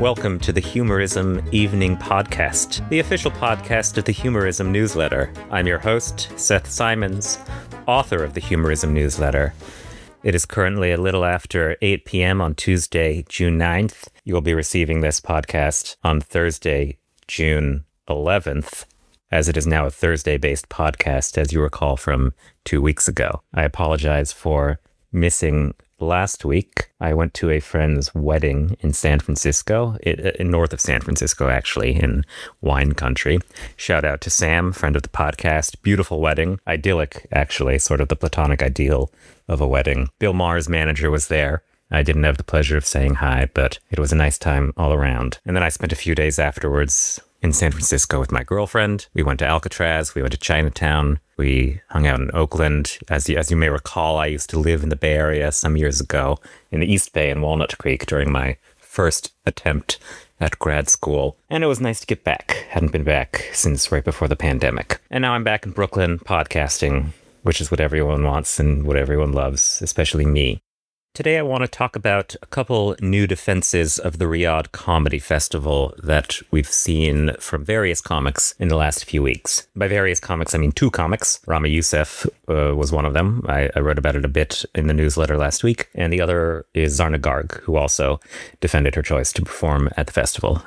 Welcome to the Humorism Evening Podcast, the official podcast of the Humorism newsletter. I'm your host, Seth Simons, author of the Humorism newsletter. It is currently a little after 8 p.m. on Tuesday, June 9th. You will be receiving this podcast on Thursday, June 11th, as it is now a Thursday-based podcast, as you recall from 2 weeks ago. I apologize for missing last week. I went to a friend's wedding in San Francisco, in north of San Francisco, actually, in wine country. Shout out to Sam, friend of the podcast. Beautiful wedding. Idyllic, actually, sort of the platonic ideal of a wedding. Bill Maher's manager was there. I didn't have the pleasure of saying hi, but it was a nice time all around. And then I spent a few days afterwards in San Francisco with my girlfriend. We went to Alcatraz, we went to Chinatown, we hung out in Oakland. As you may recall, I used to live in the Bay Area some years ago in the East Bay in Walnut Creek during my first attempt at grad school. And it was nice to get back. Hadn't been back since right before the pandemic. And now I'm back in Brooklyn podcasting, which is what everyone wants and what everyone loves, especially me. Today I want to talk about a couple new defenses of the Riyadh Comedy Festival that we've seen from various comics in the last few weeks. By various comics, I mean two comics. Rami Youssef was one of them. I wrote about it a bit in the newsletter last week. And the other is Zarna Garg, who also defended her choice to perform at the festival.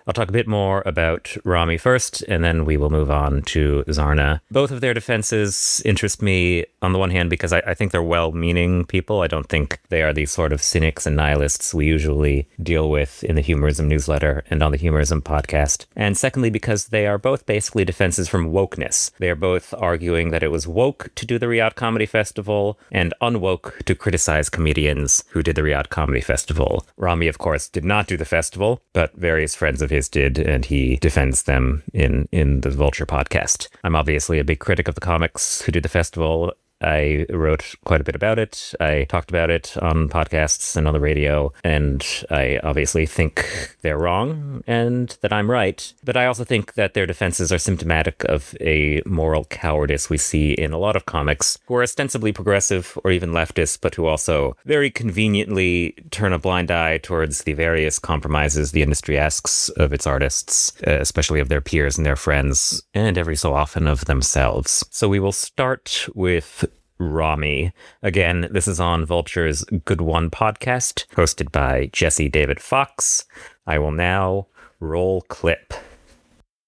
I'll talk a bit more about Rami first, and then we will move on to Zarna. Both of their defenses interest me, on the one hand, because I think they're well-meaning people. I don't think they are these sort of cynics and nihilists we usually deal with in the Humorism newsletter and on the Humorism podcast. And secondly, because they are both basically defenses from wokeness. They are both arguing that it was woke to do the Riyadh Comedy Festival and unwoke to criticize comedians who did the Riyadh Comedy Festival. Rami, of course, did not do the festival, but various friends of his did, and he defends them in the Vulture podcast. I'm obviously a big critic of the comics who did the festival. I wrote quite a bit about it. I talked about it on podcasts and on the radio, and I obviously think they're wrong and that I'm right. But I also think that their defenses are symptomatic of a moral cowardice we see in a lot of comics who are ostensibly progressive or even leftist, but who also very conveniently turn a blind eye towards the various compromises the industry asks of its artists, especially of their peers and their friends, and every so often of themselves. So we will start with Rami. Again, this is on Vulture's Good One podcast, hosted by Jesse David Fox. I will now roll clip.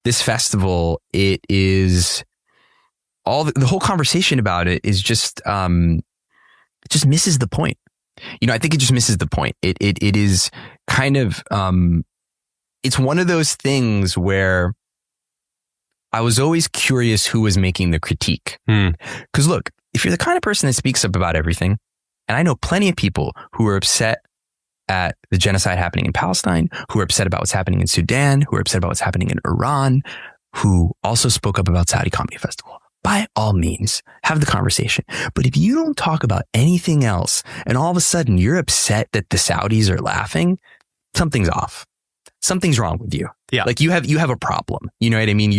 This festival, it is all the whole conversation about it is just it just misses the point. You know, I think it just misses the point. It is kind of it's one of those things where I was always curious who was making the critique. Because look, if you're the kind of person that speaks up about everything, and I know plenty of people who are upset at the genocide happening in Palestine, who are upset about what's happening in Sudan, who are upset about what's happening in Iran, who also spoke up about Saudi Comedy Festival. By all means, have the conversation. But if you don't talk about anything else, and all of a sudden you're upset that the Saudis are laughing, something's off. Something's wrong with you. Yeah. Like you have a problem. You know what I mean?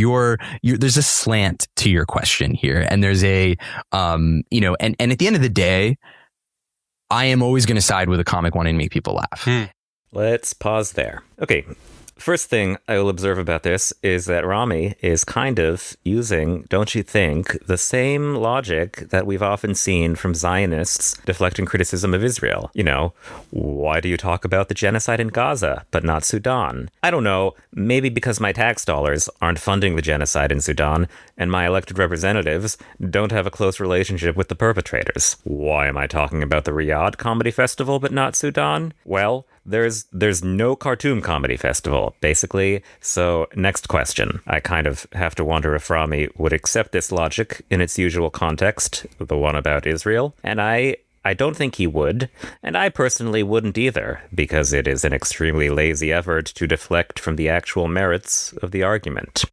There's a slant to your question here. And there's a, and at the end of the day, I am always going to side with a comic wanting to make people laugh. Let's pause there. Okay. First thing I will observe about this is that Rami is kind of using, don't you think, the same logic that we've often seen from Zionists deflecting criticism of Israel. You know, why do you talk about the genocide in Gaza, but not Sudan? I don't know, maybe because my tax dollars aren't funding the genocide in Sudan, and my elected representatives don't have a close relationship with the perpetrators. Why am I talking about the Riyadh Comedy Festival, but not Sudan? Well, there's no Khartoum Comedy Festival, basically. So next question. I kind of have to wonder if Rami would accept this logic in its usual context, the one about Israel. And I don't think he would. And I personally wouldn't either, because it is an extremely lazy effort to deflect from the actual merits of the argument.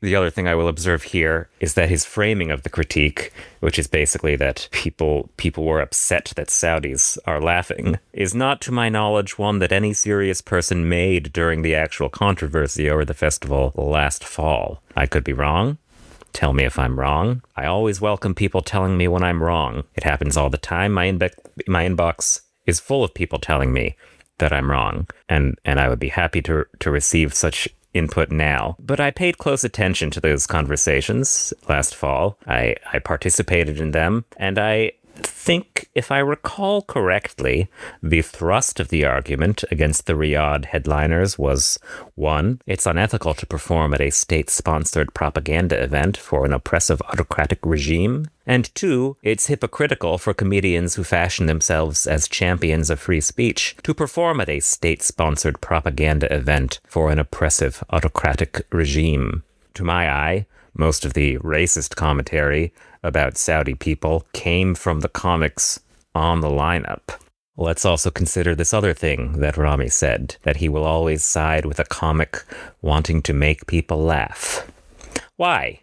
The other thing I will observe here is that his framing of the critique, which is basically that people were upset that Saudis are laughing, is not, to my knowledge, one that any serious person made during the actual controversy over the festival last fall. I could be wrong. Tell me if I'm wrong. I always welcome people telling me when I'm wrong. It happens all the time. My inbox is full of people telling me that I'm wrong, and I would be happy to receive such input now. But I paid close attention to those conversations last fall. I participated in them, and I think, if I recall correctly, the thrust of the argument against the Riyadh headliners was, 1, it's unethical to perform at a state-sponsored propaganda event for an oppressive autocratic regime, and 2, it's hypocritical for comedians who fashion themselves as champions of free speech to perform at a state-sponsored propaganda event for an oppressive autocratic regime. To my eye, most of the racist commentary about Saudi people came from the comics on the lineup. Let's also consider this other thing that Rami said, that he will always side with a comic wanting to make people laugh. Why?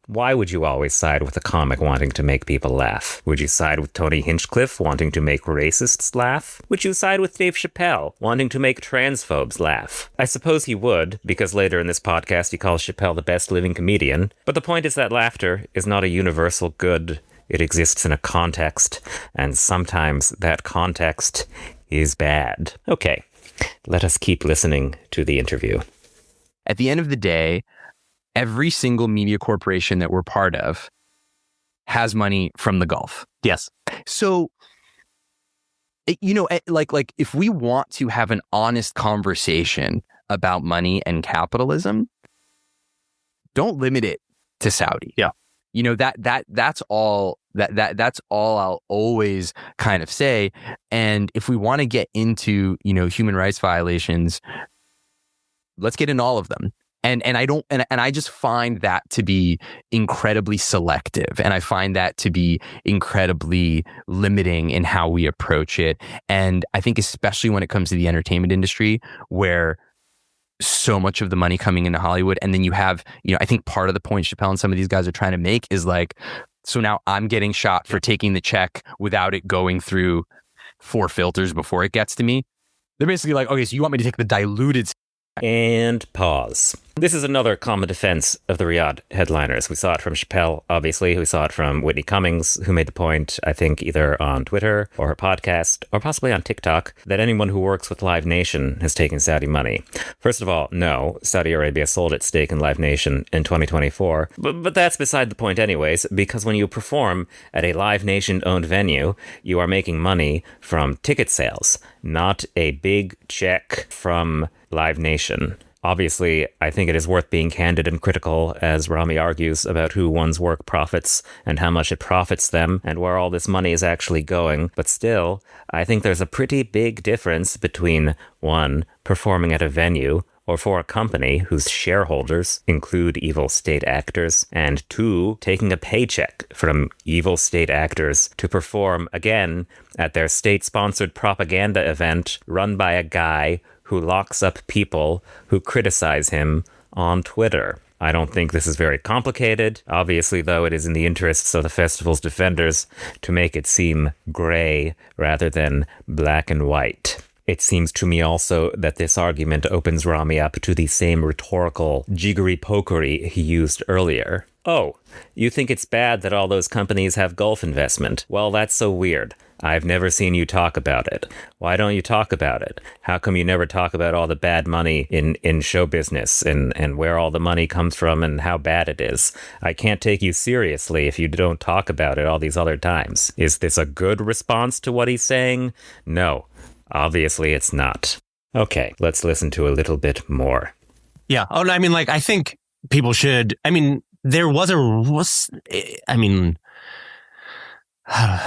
Why would you always side with a comic wanting to make people laugh? Would you side with Tony Hinchcliffe wanting to make racists laugh? Would you side with Dave Chappelle wanting to make transphobes laugh? I suppose he would, because later in this podcast he calls Chappelle the best living comedian. But the point is that laughter is not a universal good. It exists in a context, and sometimes that context is bad. Okay, let us keep listening to the interview. At the end of the day, every single media corporation that we're part of has money from the Gulf. Yes. So, like if we want to have an honest conversation about money and capitalism, don't limit it to Saudi. Yeah. That's all I'll always kind of say. And if we want to get into, human rights violations, let's get into all of them. And I just find that to be incredibly selective, and I find that to be incredibly limiting in how we approach it. And I think especially when it comes to the entertainment industry, where so much of the money coming into Hollywood, and then you have, I think part of the point Chappelle and some of these guys are trying to make is like, so now I'm getting shot for taking the check without it going through 4 filters before it gets to me. They're basically like, okay, so you want me to take the diluted. And pause. This is another common defense of the Riyadh headliners. We saw it from Chappelle, obviously. We saw it from Whitney Cummings, who made the point, I think, either on Twitter or her podcast, or possibly on TikTok, that anyone who works with Live Nation has taken Saudi money. First of all, no, Saudi Arabia sold its stake in Live Nation in 2024. But that's beside the point anyways, because when you perform at a Live Nation-owned venue, you are making money from ticket sales, not a big check from Live Nation. Obviously, I think it is worth being candid and critical, as Rami argues, about who one's work profits and how much it profits them and where all this money is actually going. But still, I think there's a pretty big difference between, 1, performing at a venue or for a company whose shareholders include evil state actors, and 2, taking a paycheck from evil state actors to perform, again, at their state-sponsored propaganda event run by a guy who locks up people who criticize him on Twitter. I don't think this is very complicated. Obviously, though, it is in the interests of the festival's defenders to make it seem gray rather than black and white. It seems to me also that this argument opens Rami up to the same rhetorical jiggery-pokery he used earlier. Oh, you think it's bad that all those companies have Gulf investment? Well, that's so weird. I've never seen you talk about it. Why don't you talk about it? How come you never talk about all the bad money in show business and where all the money comes from and how bad it is? I can't take you seriously if you don't talk about it all these other times. Is this a good response to what he's saying? No, obviously it's not. Okay, let's listen to a little bit more. Yeah. Oh, I mean, like, I think people should,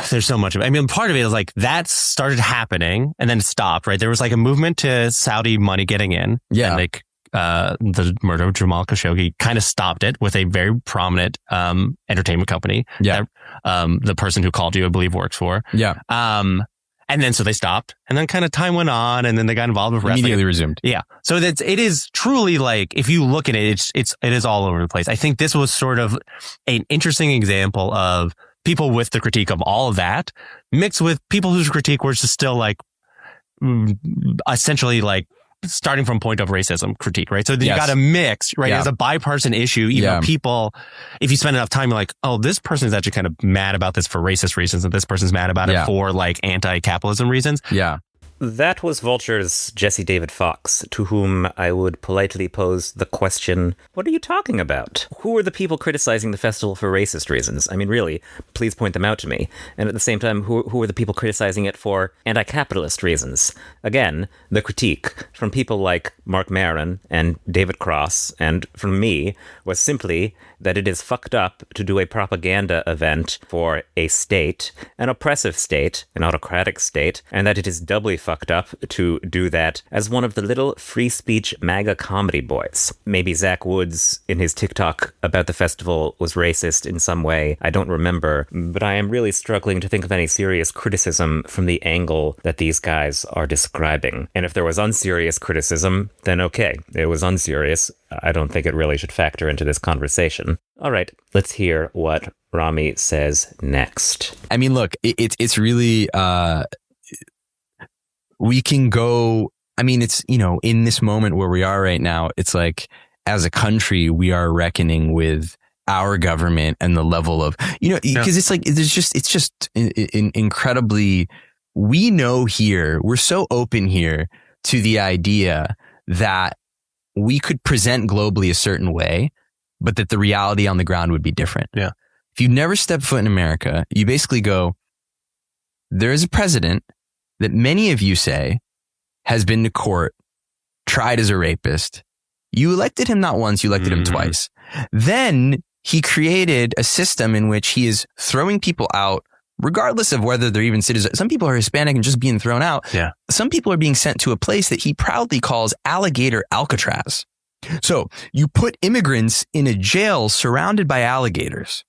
there's so much of it. I mean, part of it is like that started happening and then stopped, right? There was like a movement to Saudi money getting in. Yeah. And like the murder of Jamal Khashoggi kind of stopped it with a very prominent entertainment company. Yeah. That, the person who called you, I believe, works for. Yeah. And then so they stopped, and then kind of time went on, and then they got involved with wrestling. Immediately resumed. Yeah. So it is truly like, if you look at it, it is all over the place. I think this was sort of an interesting example of people with the critique of all of that mixed with people whose critique was just still like essentially like starting from point of racism critique, right? So you got a mix, right? Yeah. It's a bipartisan issue. Even though people, if you spend enough time, you're like, oh, this person is actually kind of mad about this for racist reasons, and this person's mad about it for like anti-capitalism reasons. Yeah. That was Vulture's Jesse David Fox, to whom I would politely pose the question, what are you talking about? Who are the people criticizing the festival for racist reasons? I mean, really, please point them out to me. And at the same time, who are the people criticizing it for anti-capitalist reasons? Again, the critique from people like Mark Maron and David Cross, and from me, was simply that it is fucked up to do a propaganda event for a state, an oppressive state, an autocratic state, and that it is doubly fucked up to do that as one of the little free speech MAGA comedy boys. Maybe Zach Woods in his TikTok about the festival was racist in some way. I don't remember, but I am really struggling to think of any serious criticism from the angle that these guys are describing. And if there was unserious criticism, then okay, it was unserious. I don't think it really should factor into this conversation. All right, let's hear what Rami says next. I mean, look, it's really, we can go, I mean, it's, you know, in this moment where we are right now, it's like, as a country, we are reckoning with our government and the level of, you know, because it's like, it's just incredibly, we know here, we're so open here to the idea that we could present globally a certain way, but that the reality on the ground would be different. Yeah. If you never step foot in America, you basically go, there is a president that many of you say has been to court, tried as a rapist. You elected him not once, you elected him twice. Then he created a system in which he is throwing people out, regardless of whether they're even citizens. Some people are Hispanic and just being thrown out. Yeah. Some people are being sent to a place that he proudly calls Alligator Alcatraz. So you put immigrants in a jail surrounded by alligators.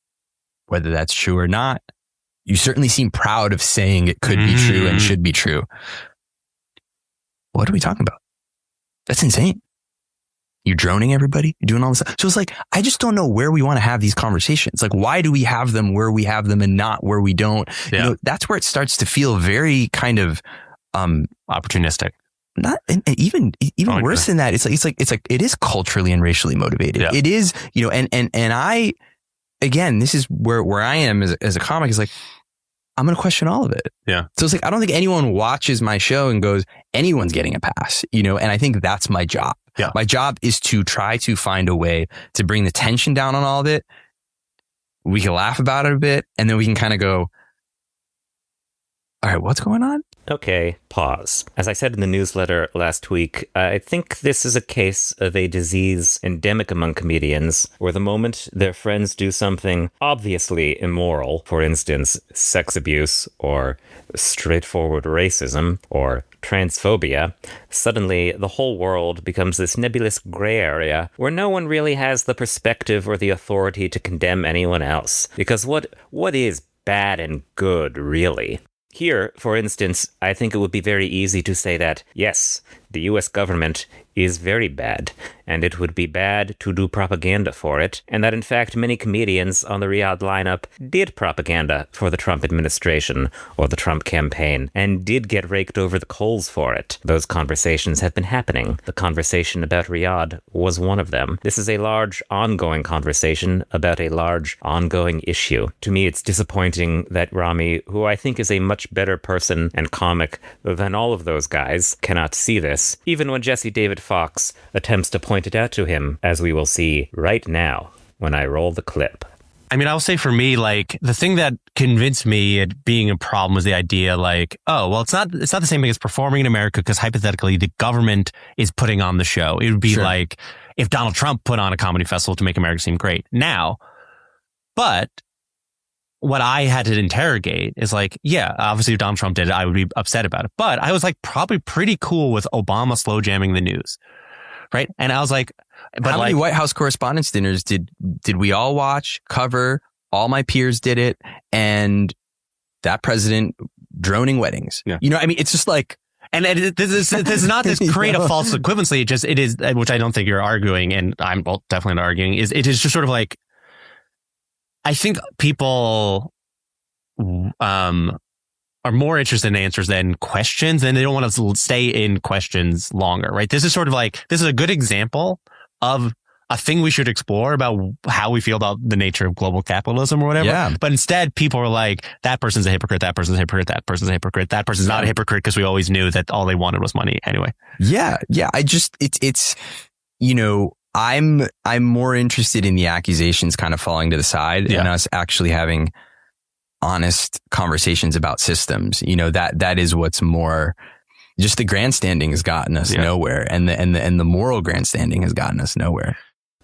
Whether that's true or not, you certainly seem proud of saying it could be true and should be true. What are we talking about? That's insane. You're droning everybody. You're doing all this stuff. So it's like, I just don't know where we want to have these conversations. Like, why do we have them where we have them and not where we don't? Yeah. You know, that's where it starts to feel very kind of opportunistic. Not and even worse than that. It's like it is culturally and racially motivated. Yeah. It is, you know, and I, again, this is where I am as a comic, is like, I'm going to question all of it. Yeah. So it's like, I don't think anyone watches my show and goes, anyone's getting a pass, you know, and I think that's my job. Yeah. My job is to try to find a way to bring the tension down on all of it. We can laugh about it a bit, and then we can kind of go, all right, what's going on? Okay, pause. As I said in the newsletter last week, I think this is a case of a disease endemic among comedians, where the moment their friends do something obviously immoral, for instance, sex abuse or straightforward racism or transphobia, suddenly the whole world becomes this nebulous gray area where no one really has the perspective or the authority to condemn anyone else. Because what is bad and good, really? Here, for instance, I think it would be very easy to say that, yes, the US government is very bad, and it would be bad to do propaganda for it, and that in fact many comedians on the Riyadh lineup did propaganda for the Trump administration or the Trump campaign, and did get raked over the coals for it. Those conversations have been happening. The conversation about Riyadh was one of them. This is a large, ongoing conversation about a large, ongoing issue. To me, it's disappointing that Rami, who I think is a much better person and comic than all of those guys, cannot see this, even when Jesse David Fox attempts to point it out to him, as we will see right now when I roll the clip. I mean, I'll say for me, like, the thing that convinced me it being a problem was the idea, like, oh, well, it's not the same thing as performing in America, because hypothetically the government is putting on the show. It would be like if Donald Trump put on a comedy festival to make America seem great now. But what I had to interrogate is like, yeah, obviously if Donald Trump did it, I would be upset about it. But I was like probably pretty cool with Obama slow jamming the news. Right. And I was like, but how many White House Correspondents' Dinners did we all watch, cover? All my peers did it. And that president droning weddings. Yeah. You know, I mean, it's just like, and this is not to create a false equivalency. It is, which I don't think you're arguing. And I'm definitely not arguing, it is just sort of like, I think people are more interested in answers than questions, and they don't want to stay in questions longer, right? This is sort of like, this is a good example of a thing we should explore about how we feel about the nature of global capitalism or whatever. Yeah. But instead, people are like, that person's a hypocrite, that person's a hypocrite, that person's a hypocrite, that person's not a hypocrite because we always knew that all they wanted was money anyway. Yeah. It's I'm more interested in the accusations kind of falling to the side and us actually having honest conversations about systems. That is what's more. Just the grandstanding has gotten us nowhere, and the moral grandstanding has gotten us nowhere.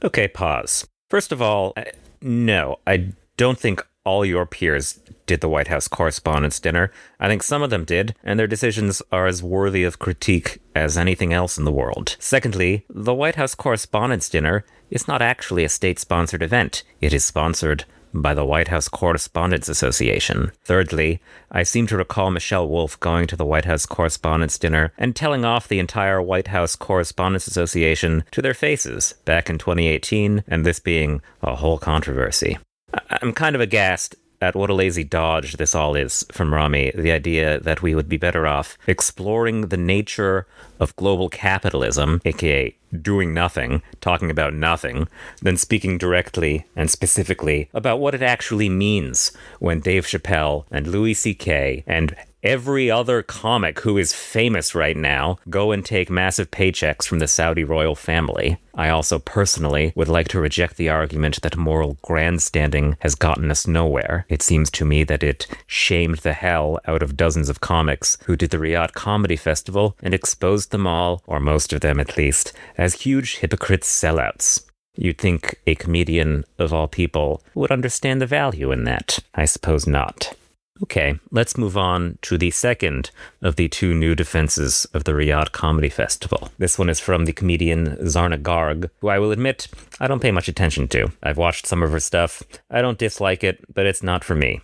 Okay, pause. First of all, no, I don't think all your peers did the White House Correspondents' Dinner. I think some of them did, and their decisions are as worthy of critique as anything else in the world. Secondly, the White House Correspondents' Dinner is not actually a state-sponsored event. It is sponsored by the White House Correspondents Association. Thirdly, I seem to recall Michelle Wolf going to the White House Correspondents' Dinner and telling off the entire White House Correspondents Association to their faces back in 2018, and this being a whole controversy. I'm kind of aghast at what a lazy dodge this all is from Rami, the idea that we would be better off exploring the nature of global capitalism, aka doing nothing, talking about nothing, than speaking directly and specifically about what it actually means when Dave Chappelle and Louis C.K. and every other comic who is famous right now go and take massive paychecks from the Saudi royal family. I also personally would like to reject the argument that moral grandstanding has gotten us nowhere. It seems to me that it shamed the hell out of dozens of comics who did the Riyadh Comedy Festival and exposed them all, or most of them at least, as huge hypocrite sellouts. You'd think a comedian of all people would understand the value in that. I suppose not. Okay, let's move on to the second of the two new defenses of the Riyadh Comedy Festival. This one is from the comedian Zarna Garg, who I will admit I don't pay much attention to. I've watched some of her stuff. I don't dislike it, but it's not for me.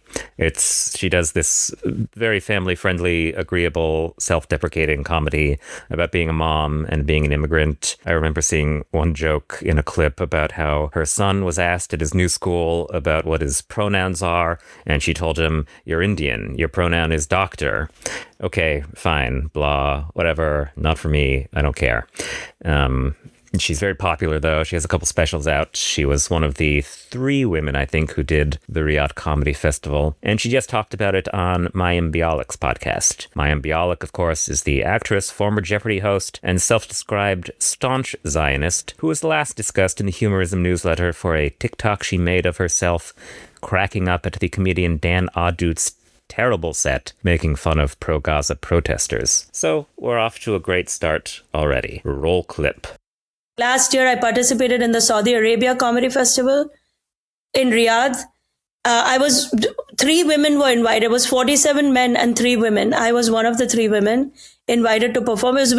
She does this very family-friendly, agreeable, self-deprecating comedy about being a mom and being an immigrant. I remember seeing one joke in a clip about how her son was asked at his new school about what his pronouns are, and she told him, "You're Indian. Your pronoun is doctor." Okay, fine, blah, whatever. Not for me. I don't care. She's very popular, though. She has a couple specials out. She was one of the 3 women, I think, who did the Riyadh Comedy Festival. And she just talked about it on Mayim Bialik's podcast. Mayim Bialik, of course, is the actress, former Jeopardy host, and self-described staunch Zionist, who was last discussed in the Humorism newsletter for a TikTok she made of herself cracking up at the comedian Dan Adute's terrible set making fun of pro-Gaza protesters. So we're off to a great start already. Roll clip. Last year, I participated in the Saudi Arabia Comedy Festival in Riyadh. 3 women were invited. It was 47 men and 3 women. I was one of the 3 women invited to perform. It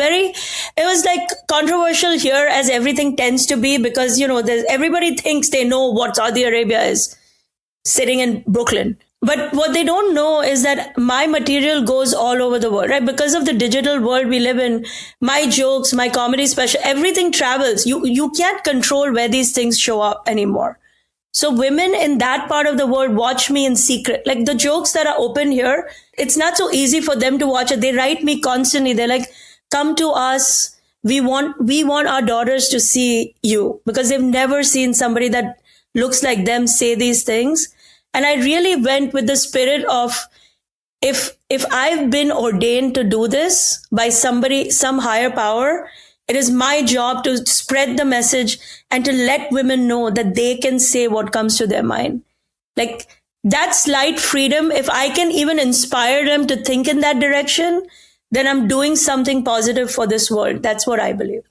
was like controversial here, as everything tends to be, because, everybody thinks they know what Saudi Arabia is, sitting in Brooklyn. But what they don't know is that my material goes all over the world, right? Because of the digital world we live in, my jokes, my comedy special, everything travels. You can't control where these things show up anymore. So women in that part of the world watch me in secret. Like the jokes that are open here, it's not so easy for them to watch it. They write me constantly. They're like, "Come to us. We want our daughters to see you," because they've never seen somebody that looks like them say these things. And I really went with the spirit of, if I've been ordained to do this by some higher power, it is my job to spread the message and to let women know that they can say what comes to their mind. Like that slight freedom, if I can even inspire them to think in that direction, then I'm doing something positive for this world. That's what I believe.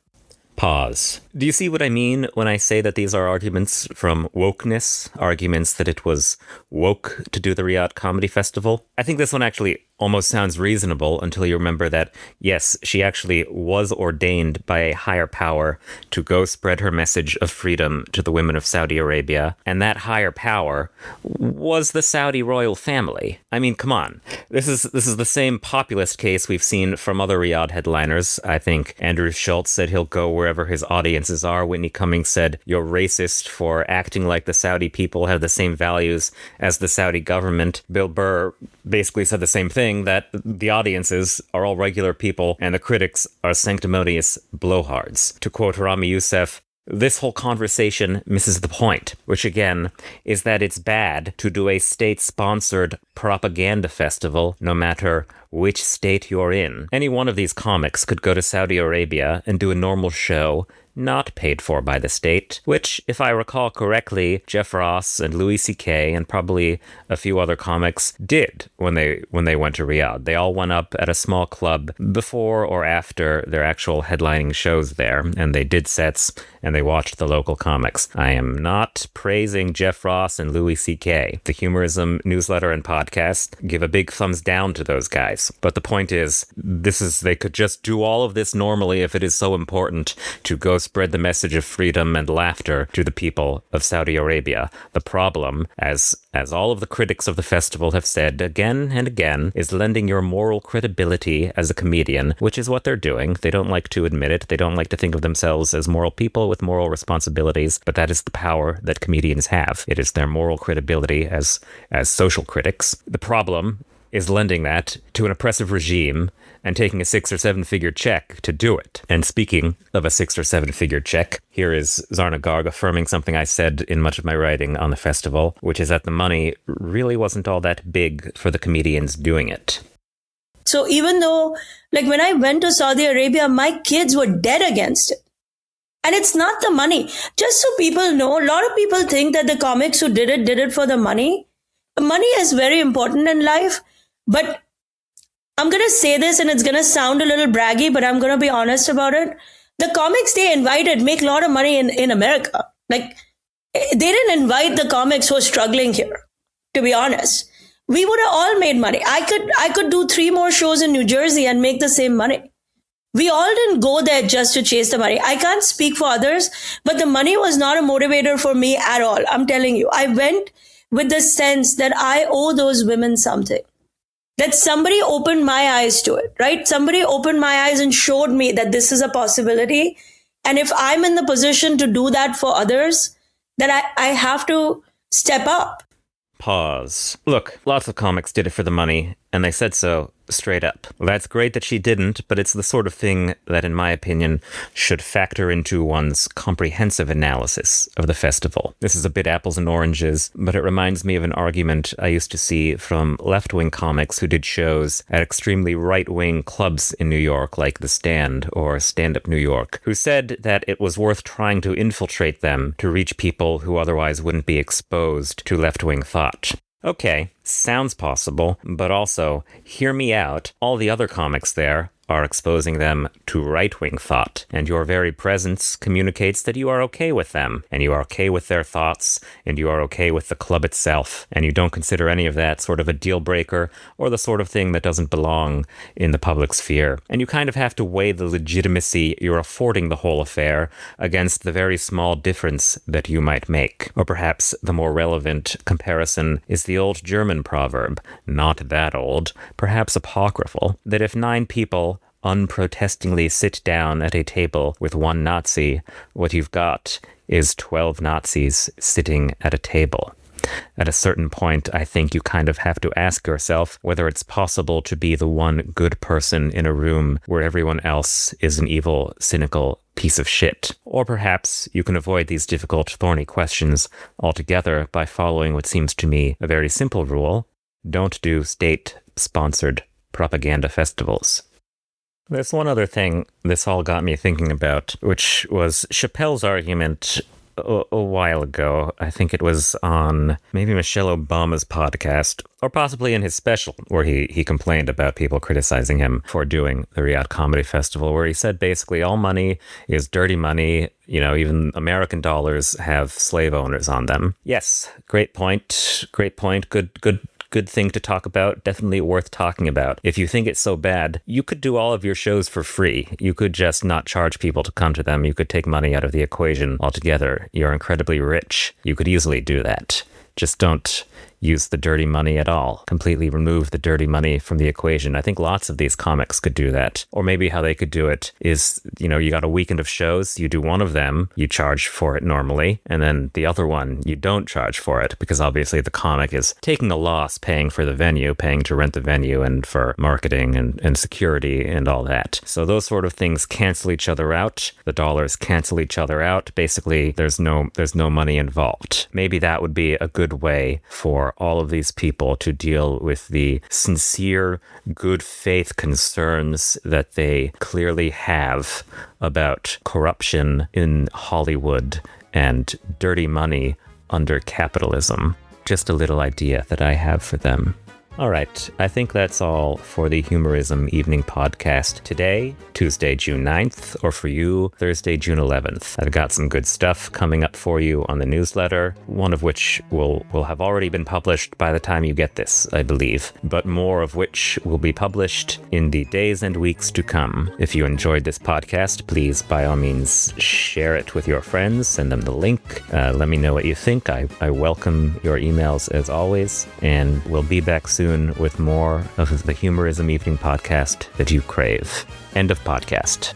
Pause. Do you see what I mean when I say that these are arguments from wokeness, arguments that it was woke to do the Riyadh Comedy Festival? I think this one actually almost sounds reasonable until you remember that, yes, she actually was ordained by a higher power to go spread her message of freedom to the women of Saudi Arabia, and that higher power was the Saudi royal family. I mean, come on. This is the same populist case we've seen from other Riyadh headliners. I think Andrew Schultz said he'll go wherever his audiences are. Whitney Cummings said, "You're racist for acting like the Saudi people have the same values as the Saudi government." Bill Burr basically said the same thing, that the audiences are all regular people and the critics are sanctimonious blowhards. To quote Rami Youssef, this whole conversation misses the point, which again is that it's bad to do a state-sponsored propaganda festival no matter which state you're in. Any one of these comics could go to Saudi Arabia and do a normal show not paid for by the state, which, if I recall correctly, Jeff Ross and Louis C.K. and probably a few other comics did when they went to Riyadh. They all went up at a small club before or after their actual headlining shows there, and they did sets and they watched the local comics. I am not praising Jeff Ross and Louis C.K. The Humorism newsletter and podcast give a big thumbs down to those guys. But the point is, they could just do all of this normally if it is so important to go spread the message of freedom and laughter to the people of Saudi Arabia. The problem, as all of the critics of the festival have said again and again, is lending your moral credibility as a comedian, which is what they're doing. They don't like to admit it. They don't like to think of themselves as moral people with moral responsibilities, but that is the power that comedians have. It is their moral credibility as social critics. The problem is lending that to an oppressive regime and taking a 6 or 7 figure check to do it. And speaking of a 6 or 7 figure check, here is Zarna Garg affirming something I said in much of my writing on the festival, which is that the money really wasn't all that big for the comedians doing it. So even though, like when I went to Saudi Arabia, my kids were dead against it. And it's not the money. Just so people know, a lot of people think that the comics who did it for the money. Money is very important in life. But I'm going to say this and it's going to sound a little braggy, but I'm going to be honest about it. The comics they invited make a lot of money in America. Like, they didn't invite the comics who are struggling here, to be honest. We would have all made money. I could do 3 more shows in New Jersey and make the same money. We all didn't go there just to chase the money. I can't speak for others, but the money was not a motivator for me at all. I'm telling you, I went with the sense that I owe those women something. That somebody opened my eyes to it, right? Somebody opened my eyes and showed me that this is a possibility. And if I'm in the position to do that for others, then I have to step up. Pause. Look, lots of comics did it for the money, and they said so straight up. Well, that's great that she didn't, but it's the sort of thing that, in my opinion, should factor into one's comprehensive analysis of the festival. This is a bit apples and oranges, but it reminds me of an argument I used to see from left-wing comics who did shows at extremely right-wing clubs in New York, like The Stand or Stand Up New York, who said that it was worth trying to infiltrate them to reach people who otherwise wouldn't be exposed to left-wing thought. Okay, sounds possible, but also, hear me out, all the other comics there are exposing them to right-wing thought, and your very presence communicates that you are okay with them, and you are okay with their thoughts, and you are okay with the club itself, and you don't consider any of that sort of a deal breaker or the sort of thing that doesn't belong in the public sphere. And you kind of have to weigh the legitimacy you're affording the whole affair against the very small difference that you might make. Or perhaps the more relevant comparison is the old German proverb, not that old, perhaps apocryphal, that if 9 people unprotestingly sit down at a table with 1 Nazi, what you've got is 12 Nazis sitting at a table. At a certain point, I think you kind of have to ask yourself whether it's possible to be the one good person in a room where everyone else is an evil, cynical piece of shit. Or perhaps you can avoid these difficult, thorny questions altogether by following what seems to me a very simple rule: don't do state-sponsored propaganda festivals. There's one other thing this all got me thinking about, which was Chappelle's argument a while ago. I think it was on maybe Michelle Obama's podcast, or possibly in his special, where he complained about people criticizing him for doing the Riyadh Comedy Festival, where he said basically all money is dirty money. You know, even American dollars have slave owners on them. Yes, great point. Good thing to talk about, definitely worth talking about. If you think it's so bad, you could do all of your shows for free. You could just not charge people to come to them. You could take money out of the equation altogether. You're incredibly rich. You could easily do that. Just don't use the dirty money at all, completely remove the dirty money from the equation. I think lots of these comics could do that. Or maybe how they could do it is, you got a weekend of shows, you do one of them, you charge for it normally, and then the other one, you don't charge for it, because obviously the comic is taking a loss paying for the venue, paying to rent the venue and for marketing and security and all that. So those sort of things cancel each other out. The dollars cancel each other out. Basically, there's no money involved. Maybe that would be a good way for all of these people to deal with the sincere, good faith concerns that they clearly have about corruption in Hollywood and dirty money under capitalism. Just a little idea that I have for them. All right, I think that's all for the Humorism Evening Podcast today, Tuesday, June 9th, or for you, Thursday, June 11th. I've got some good stuff coming up for you on the newsletter, one of which will have already been published by the time you get this, I believe, but more of which will be published in the days and weeks to come. If you enjoyed this podcast, please, by all means, share it with your friends, send them the link, let me know what you think. I welcome your emails as always, and we'll be back soon with more of the Humorism Evening Podcast that you crave. End of podcast.